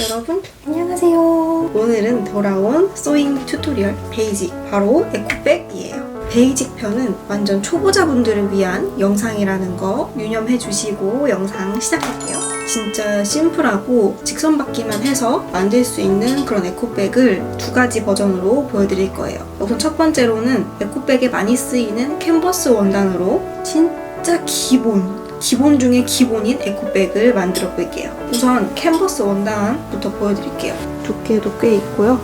여러분 안녕하세요. 오늘은 돌아온 소잉 튜토리얼 베이직, 바로 에코백이에요. 베이직 편은 완전 초보자분들을 위한 영상이라는 거 유념해 주시고 영상 시작할게요. 진짜 심플하고 직선받기만 해서 만들 수 있는 그런 에코백을 두 가지 버전으로 보여드릴 거예요. 우선 첫 번째로는 에코백에 많이 쓰이는 캔버스 원단으로 진짜 기본 중에 기본인 에코백을 만들어 볼게요. 우선 캔버스 원단부터 보여드릴게요. 두께도 꽤 있고요.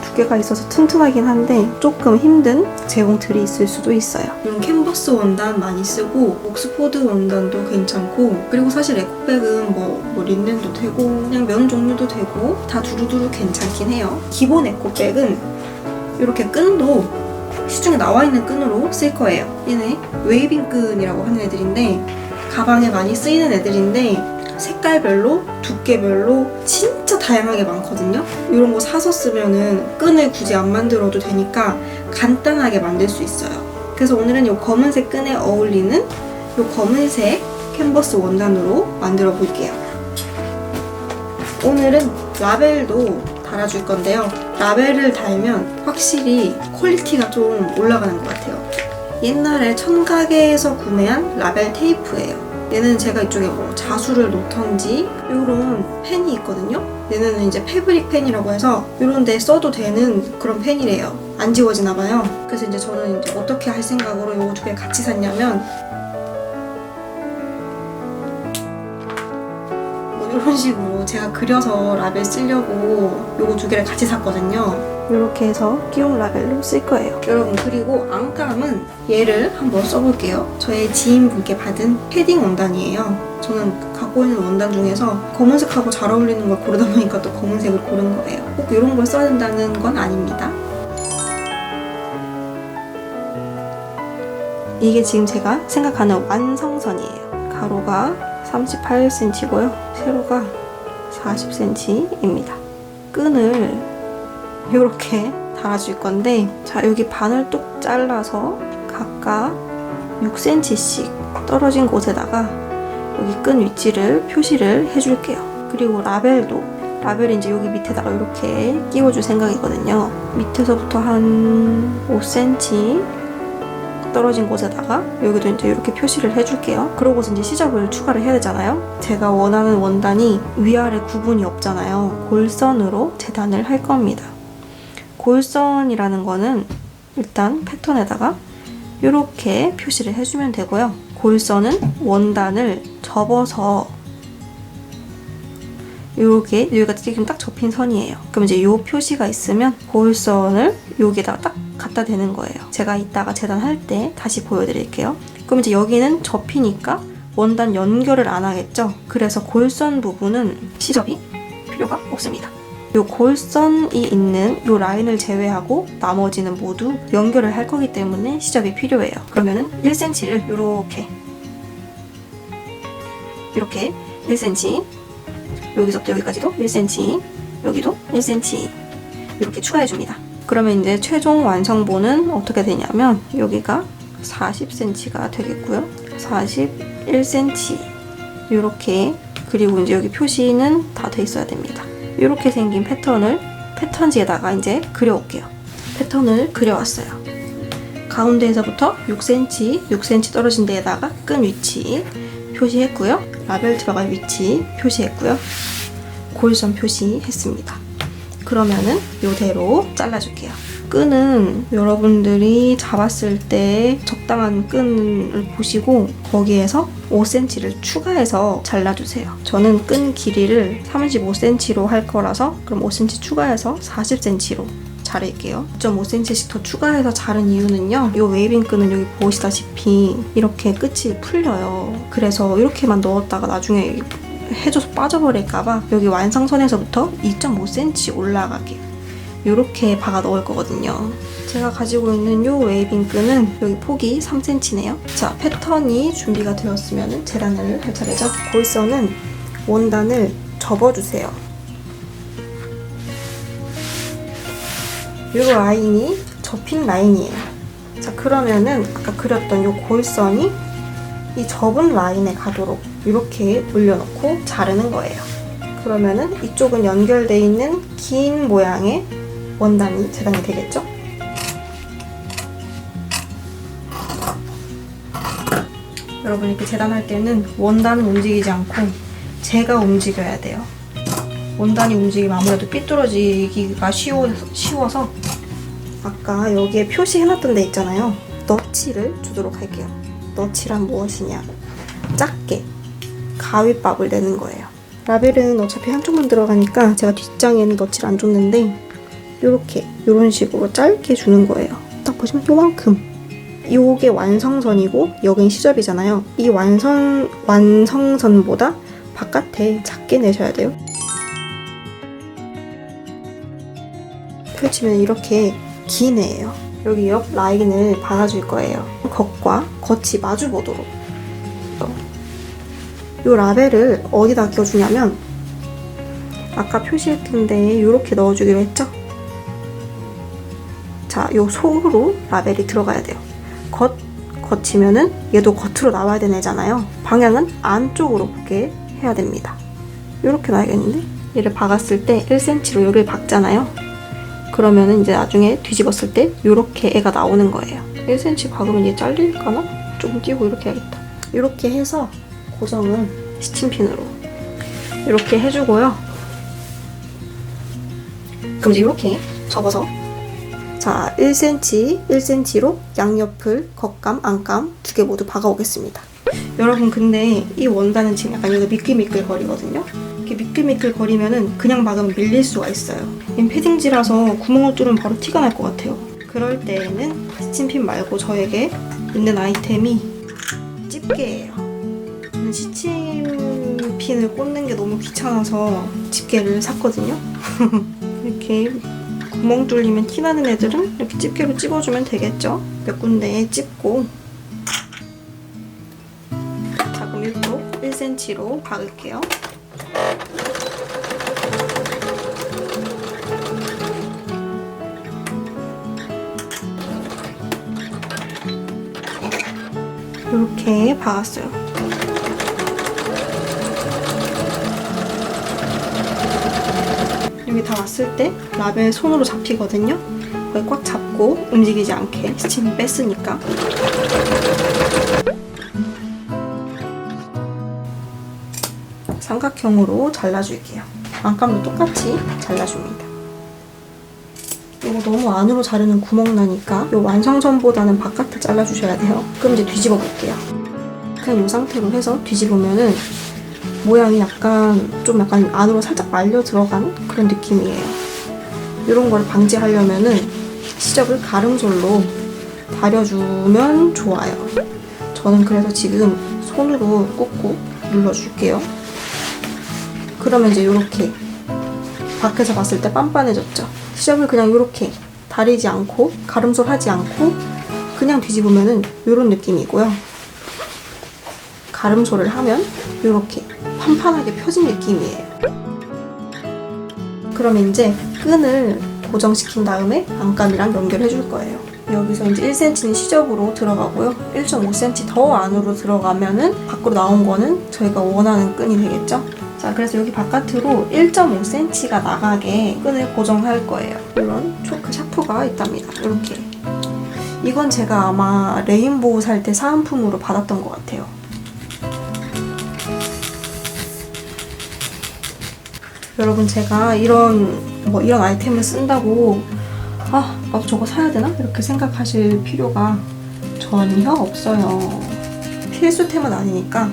두께가 있어서 튼튼하긴 한데 조금 힘든 제형들이 있을 수도 있어요. 이런 캔버스 원단 많이 쓰고 옥스포드 원단도 괜찮고, 그리고 사실 에코백은 뭐 린넨도 되고 그냥 면 종류도 되고 다 두루두루 괜찮긴 해요. 기본 에코백은 이렇게 끈도 시중에 나와 있는 끈으로 쓸 거예요. 얘네 웨이빙 끈이라고 하는 애들인데 가방에 많이 쓰이는 애들인데 색깔별로 두께별로 진짜 다양하게 많거든요. 이런 거 사서 쓰면은 끈을 굳이 안 만들어도 되니까 간단하게 만들 수 있어요. 그래서 오늘은 이 검은색 끈에 어울리는 이 검은색 캔버스 원단으로 만들어 볼게요. 오늘은 라벨도 달아줄 건데요. 라벨을 달면 확실히 퀄리티가 좀 올라가는 것 같아요. 옛날에 천가게에서 구매한 라벨 테이프예요. 얘는 제가 이쪽에 뭐 자수를 놓던지 이런 펜이 있거든요. 얘는 이제 패브릭 펜이라고 해서 이런 데 써도 되는 그런 펜이래요. 안 지워지나 봐요. 그래서 이제 저는 이제 어떻게 할 생각으로 이거 두 개 같이 샀냐면 이런 식으로 제가 그려서 라벨 쓰려고 요거 두 개를 같이 샀거든요. 이렇게 해서 끼용 라벨로 쓸 거예요. 여러분, 그리고 안감은 얘를 한번 써볼게요. 저의 지인분께 받은 패딩 원단이에요. 저는 갖고 있는 원단 중에서 검은색하고 잘 어울리는 걸 고르다 보니까 또 검은색을 고른 거예요. 꼭 이런 걸 써야 된다는 건 아닙니다. 이게 지금 제가 생각하는 완성선이에요. 가로가 38cm고요. 세로가 40cm입니다. 끈을 이렇게 달아줄 건데, 자, 여기 반을 뚝 잘라서 각각 6cm씩 떨어진 곳에다가 여기 끈 위치를 표시를 해줄게요. 그리고 라벨이 이제 여기 밑에다가 이렇게 끼워줄 생각이거든요. 밑에서부터 한 5cm 떨어진 곳에다가 여기도 이제 이렇게 표시를 해줄게요. 그러고서 이제 시접을 추가를 해야 되잖아요. 제가 원하는 원단이 위아래 구분이 없잖아요. 골선으로 재단을 할 겁니다. 골선이라는 거는 일단 패턴에다가 이렇게 표시를 해주면 되고요. 골선은 원단을 접어서 이렇게 여기가 지금 딱 접힌 선이에요. 그럼 이제 이 표시가 있으면 골선을 여기다가 딱 갖다 대는 거예요. 제가 이따가 재단할 때 다시 보여드릴게요. 그럼 이제 여기는 접히니까 원단 연결을 안 하겠죠? 그래서 골선 부분은 시접이 필요가 없습니다. 이 골선이 있는 이 라인을 제외하고 나머지는 모두 연결을 할 거기 때문에 시접이 필요해요. 그러면은 1cm를 이렇게 1cm, 여기서부터 여기까지도 1cm, 여기도 1cm 이렇게 추가해줍니다. 그러면 이제 최종 완성본은 어떻게 되냐면 여기가 40cm가 되겠고요. 41cm 이렇게, 그리고 이제 여기 표시는 다 돼 있어야 됩니다. 이렇게 생긴 패턴지에다가 이제 그려올게요. 패턴을 그려왔어요. 가운데에서부터 6cm 떨어진 데에다가 끈 위치 표시했고요. 라벨 들어갈 위치 표시했고요. 골선 표시했습니다. 그러면은 이대로 잘라줄게요. 끈은 여러분들이 잡았을 때 적당한 끈을 보시고 거기에서 5cm를 추가해서 잘라주세요. 저는 끈 길이를 35cm로 할 거라서 그럼 5cm 추가해서 40cm로 자를게요. 2.5cm씩 더 추가해서 자른 이유는요, 이 웨이빙 끈은 여기 보시다시피 이렇게 끝이 풀려요. 그래서 이렇게만 넣었다가 나중에 해줘서 빠져버릴까봐 여기 완성선에서부터 2.5cm 올라가게 이렇게 박아 넣을 거거든요. 제가 가지고 있는 이 웨이빙 끈은 여기 폭이 3cm네요. 자, 패턴이 준비가 되었으면 재단을 할 차례죠. 골선은 원단을 접어주세요. 이 라인이 접힌 라인이에요. 자, 그러면은 아까 그렸던 이 골선이 이 접은 라인에 가도록 이렇게 올려놓고 자르는 거예요. 그러면은 이쪽은 연결되어 있는 긴 모양의 원단이 재단이 되겠죠? 여러분 이렇게 재단할 때는 원단은 움직이지 않고 제가 움직여야 돼요. 원단이 움직이면 아무래도 삐뚤어지기가 쉬워서 아까 여기에 표시해놨던 데 있잖아요. 너치를 주도록 할게요. 너치란 무엇이냐? 작게 가위밥을 내는 거예요. 라벨은 어차피 한쪽만 들어가니까 제가 뒷장에는 너치를 안 줬는데 이런 식으로 짧게 주는 거예요. 딱 보시면 요만큼. 요게 완성선이고 여긴 시접이잖아요. 이 완성선보다 바깥에 작게 내셔야 돼요. 펼치면 이렇게 긴 애예요. 여기 옆 라인을 박아줄 거예요. 겉과 겉이 마주 보도록. 이 라벨을 어디다 끼워주냐면 아까 표시했던 데에 이렇게 넣어주기로 했죠? 자, 요 속으로 라벨이 들어가야 돼요. 겉이면은 얘도 겉으로 나와야 되는 애잖아요. 방향은 안쪽으로 보게 해야 됩니다. 이렇게 놔야겠는데? 얘를 박았을 때 1cm로 여기를 박잖아요. 그러면은 이제 나중에 뒤집었을 때 이렇게 애가 나오는 거예요. 1cm 박으면 얘 잘릴까나? 조금 띄우고 이렇게 해야겠다. 이렇게 해서 고정은 스팀핀으로 이렇게 해주고요. 그럼 이제 이렇게 접어서 자 1cm로 양옆을 겉감, 안감 두 개 모두 박아오겠습니다. 여러분 근데 이 원단은 지금 약간 여기 미끌미끌 거리거든요. 이렇게 미끌미끌 거리면은 그냥 박으면 밀릴 수가 있어요. 패딩지라서 구멍을 뚫으면 바로 티가 날 것 같아요. 그럴 때에는 스팀핀 말고 저에게 있는 아이템이 집게예요. 저는 스팀핀을 꽂는 게 너무 귀찮아서 집게를 샀거든요. 이렇게 구멍 뚫리면 티나는 애들은 이렇게 집게로 찝어주면 되겠죠. 몇 군데에 찝고 자 그럼 이쪽 1cm로 박을게요. 이렇게 박았어요. 여기 다 왔을 때 라벨 손으로 잡히거든요. 거기 꽉 잡고 움직이지 않게 스팀 뺐으니까. 삼각형으로 잘라줄게요. 안감도 똑같이 잘라줍니다. 이거 너무 안으로 자르는 구멍 나니까 이 완성선보다는 바깥을 잘라주셔야 돼요. 그럼 이제 뒤집어 볼게요. 그냥 이 상태로 해서 뒤집으면은 모양이 약간 안으로 살짝 말려 들어간 그런 느낌이에요. 이런 걸 방지하려면은 시접을 가름솔로 다려주면 좋아요. 저는 그래서 지금 손으로 꾹꾹 눌러줄게요. 그러면 이제 이렇게 밖에서 봤을 때 빤빤해졌죠. 시접을 그냥 이렇게 다리지 않고 가름솔 하지 않고 그냥 뒤집으면은 이런 느낌이고요. 가름솔을 하면 이렇게 판판하게 펴진 느낌이에요. 그러면 이제 끈을 고정시킨 다음에 안감이랑 연결해 줄 거예요. 여기서 이제 1cm는 시접으로 들어가고요. 1.5cm 더 안으로 들어가면은 밖으로 나온 거는 저희가 원하는 끈이 되겠죠? 자, 그래서 여기 바깥으로 1.5cm가 나가게 끈을 고정할 거예요. 물론 초크 샤프가 있답니다. 이렇게. 이건 제가 아마 레인보우 살 때 사은품으로 받았던 것 같아요. 여러분 제가 이런 아이템을 쓴다고 나도 저거 사야 되나? 이렇게 생각하실 필요가 전혀 없어요. 필수템은 아니니까.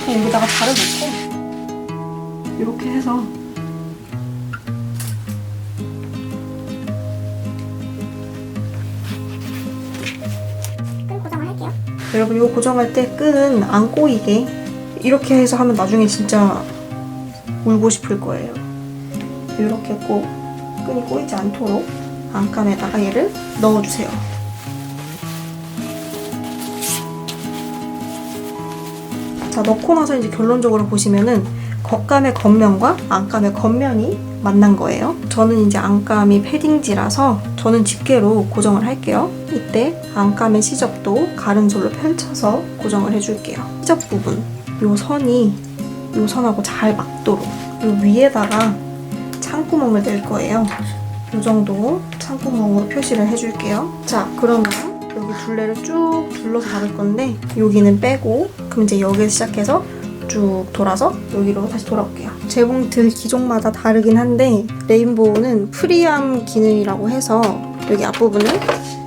여기다가 바르놓고 이렇게 해서 끈 고정을 할게요. 여러분 이거 고정할 때 끈 안 꼬이게 이렇게 해서 하면 나중에 진짜 울고 싶을 거예요. 이렇게 꼭 끈이 꼬이지 않도록 안감에다가 얘를 넣어주세요. 자, 넣고 나서 이제 결론적으로 보시면은 겉감의 겉면과 안감의 겉면이 만난 거예요. 저는 이제 안감이 패딩지라서 저는 집게로 고정을 할게요. 이때 안감의 시접도 가름솔로 펼쳐서 고정을 해줄게요. 시접 부분, 요 선이 요 선하고 잘 맞도록 요 위에다가 창구멍을 낼 거예요. 요 정도 창구멍으로 표시를 해줄게요. 자, 그러면 여기 둘레를 쭉 둘러서 박을 건데 여기는 빼고 그럼 이제 여기서 시작해서 쭉 돌아서 여기로 다시 돌아올게요. 재봉틀 기종마다 다르긴 한데 레인보우는 프리암 기능이라고 해서 여기 앞부분을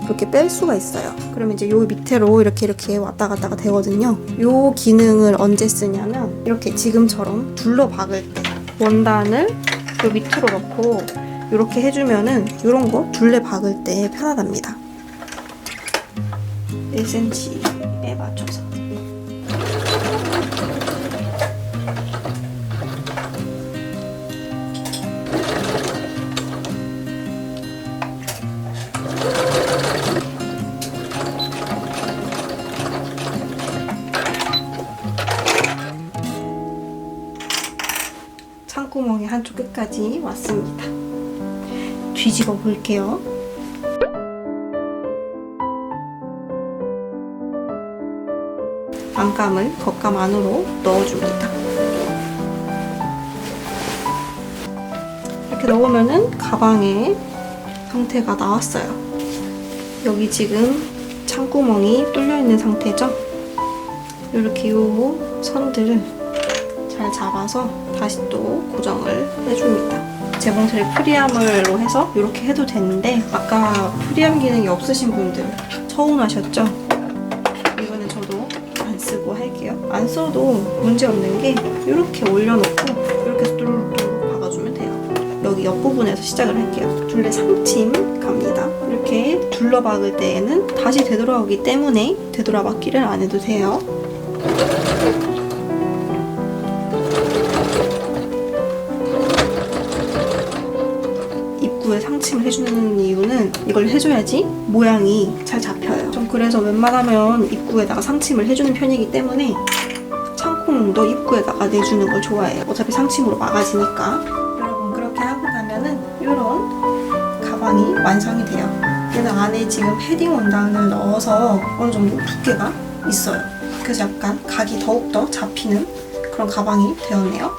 이렇게 뺄 수가 있어요. 그러면 이제 요 밑으로 이렇게 왔다 갔다가 되거든요. 요 기능을 언제 쓰냐면 이렇게 지금처럼 둘러 박을 때 원단을 요 밑으로 넣고 이렇게 해주면은 이런 거 둘레 박을 때 편하답니다. 1cm에 맞춰서. 창구멍의 한쪽 끝까지 왔습니다. 뒤집어 볼게요. 안감을 겉감 안으로 넣어줍니다. 이렇게 넣으면은 가방의 형태가 나왔어요. 여기 지금 창구멍이 뚫려 있는 상태죠? 이렇게 요 선들을 잘 잡아서 다시 또 고정을 해줍니다. 재봉틀 프리암으로 해서 이렇게 해도 되는데 아까 프리암 기능이 없으신 분들 서운하셨죠? 이거는 저도 안 쓰고 할게요. 안 써도 문제없는 게 이렇게 올려놓고 이렇게 뚜루뚜루 박아주면 돼요. 여기 옆부분에서 시작을 할게요. 둘레 상침 갑니다. 이렇게 둘러 박을 때에는 다시 되돌아오기 때문에 되돌아박기를 안 해도 돼요. 입구에 상침을 해주는 이유는 이걸 해줘야지 모양이 잘 잡혀요. 좀 그래서 웬만하면 입구에다가 상침을 해주는 편이기 때문에 창구멍도 입구에다가 내주는 걸 좋아해요. 어차피 상침으로 막아지니까. 여러분 그렇게 하고 나면은 이런 가방이 완성이 돼요. 얘는 안에 지금 패딩 원단을 넣어서 어느 정도 두께가 있어요. 그래서 약간 각이 더욱더 잡히는 그런 가방이 되었네요.